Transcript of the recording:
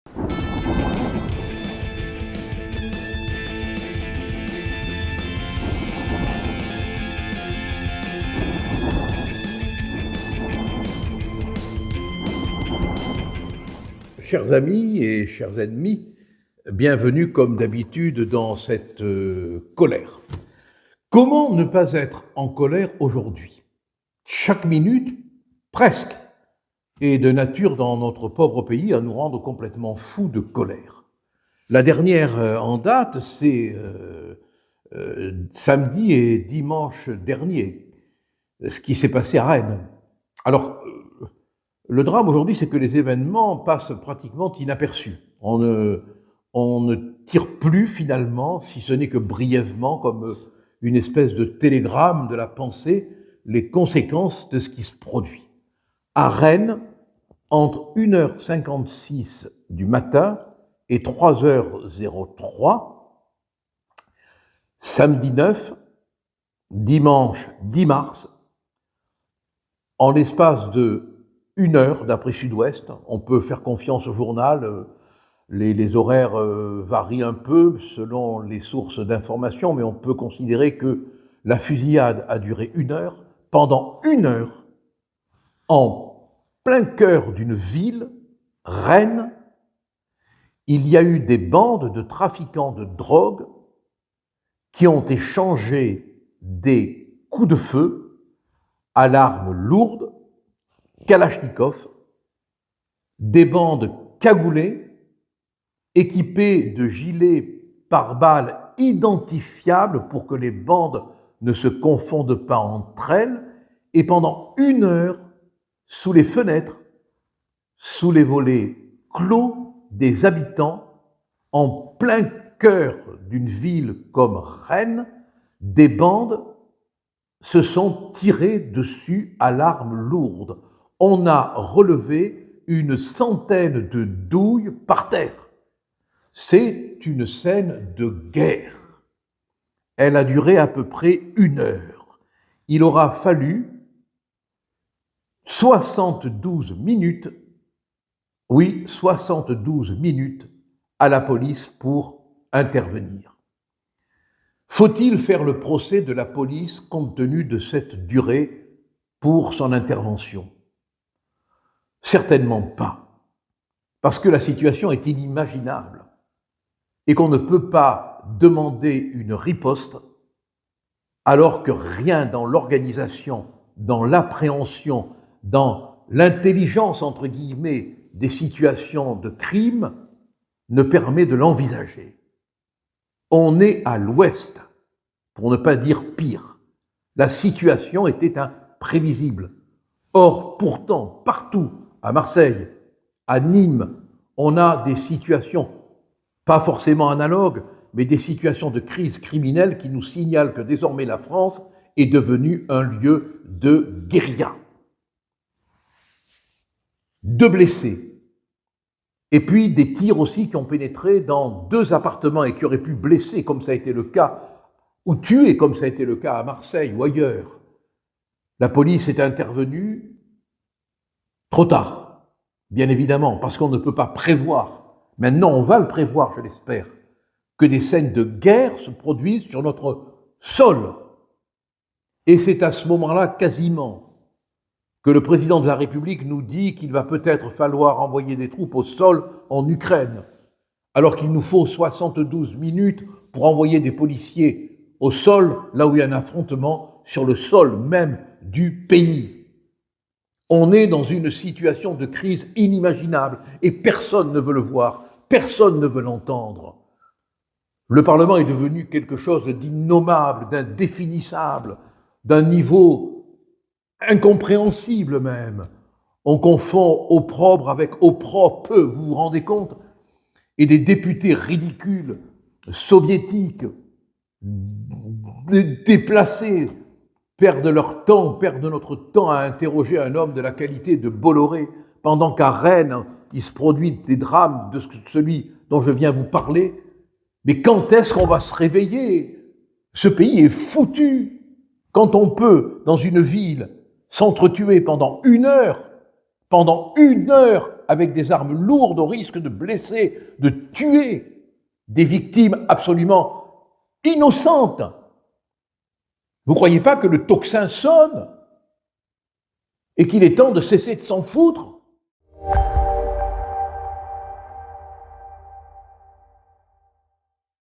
Chers amis et chers ennemis, bienvenue comme d'habitude dans cette colère. Comment ne pas être en colère aujourd'hui ? Chaque minute, presque, est de nature dans notre pauvre pays à nous rendre complètement fous de colère. La dernière en date, c'est samedi et dimanche dernier, ce qui s'est passé à Rennes. Alors, le drame aujourd'hui, c'est que les événements passent pratiquement inaperçus. On ne tire plus finalement, si ce n'est que brièvement, comme une espèce de télégramme de la pensée, les conséquences de ce qui se produit. À Rennes, entre 1h56 du matin et 3h03, samedi 9, dimanche 10 mars, en l'espace de 1 heure, d'après Sud-Ouest, on peut faire confiance au journal, les horaires varient un peu selon les sources d'information, mais on peut considérer que la fusillade a duré 1 heure. Pendant 1 heure, en plein cœur d'une ville, Rennes, il y a eu des bandes de trafiquants de drogue qui ont échangé des coups de feu à l'arme lourde, Kalachnikov, des bandes cagoulées, équipées de gilets pare-balles identifiables pour que les bandes ne se confondent pas entre elles, et pendant 1 heure, sous les fenêtres, sous les volets clos des habitants, en plein cœur d'une ville comme Rennes, des bandes se sont tirées dessus à l'arme lourde. On a relevé une centaine de douilles par terre. C'est une scène de guerre. Elle a duré à peu près 1 heure. Il aura fallu 72 minutes, oui, 72 minutes à la police pour intervenir. Faut-il faire le procès de la police compte tenu de cette durée pour son intervention ? Certainement pas, parce que la situation est inimaginable et qu'on ne peut pas demander une riposte alors que rien dans l'organisation, dans l'appréhension, dans l'intelligence, entre guillemets, des situations de crime ne permet de l'envisager. On est à l'ouest, pour ne pas dire pire. La situation était imprévisible. Or, pourtant, partout, à Marseille, à Nîmes, on a des situations, pas forcément analogues, mais des situations de crise criminelle qui nous signalent que désormais la France est devenue un lieu de guérilla. 2 blessés, et puis des tirs aussi qui ont pénétré dans 2 appartements et qui auraient pu blesser, comme ça a été le cas, ou tuer, comme ça a été le cas à Marseille ou ailleurs. La police est intervenue trop tard, bien évidemment, parce qu'on ne peut pas prévoir, maintenant on va le prévoir, je l'espère, que des scènes de guerre se produisent sur notre sol. Et c'est à ce moment-là, quasiment, que le président de la République nous dit qu'il va peut-être falloir envoyer des troupes au sol en Ukraine, alors qu'il nous faut 72 minutes pour envoyer des policiers au sol, là où il y a un affrontement, sur le sol même du pays. On est dans une situation de crise inimaginable et personne ne veut le voir, personne ne veut l'entendre. Le Parlement est devenu quelque chose d'innommable, d'indéfinissable, d'un niveau incompréhensible même. On confond opprobre avec opprobre, vous vous rendez compte ? Et des députés ridicules, soviétiques, déplacés, perdent leur temps, perdent notre temps à interroger un homme de la qualité de Bolloré, pendant qu'à Rennes, il se produit des drames de celui dont je viens vous parler. Mais quand est-ce qu'on va se réveiller ? Ce pays est foutu. Quand on peut, dans une ville, s'entretuer pendant 1 heure, avec des armes lourdes au risque de blesser, de tuer des victimes absolument innocentes. Vous ne croyez pas que le tocsin sonne et qu'il est temps de cesser de s'en foutre?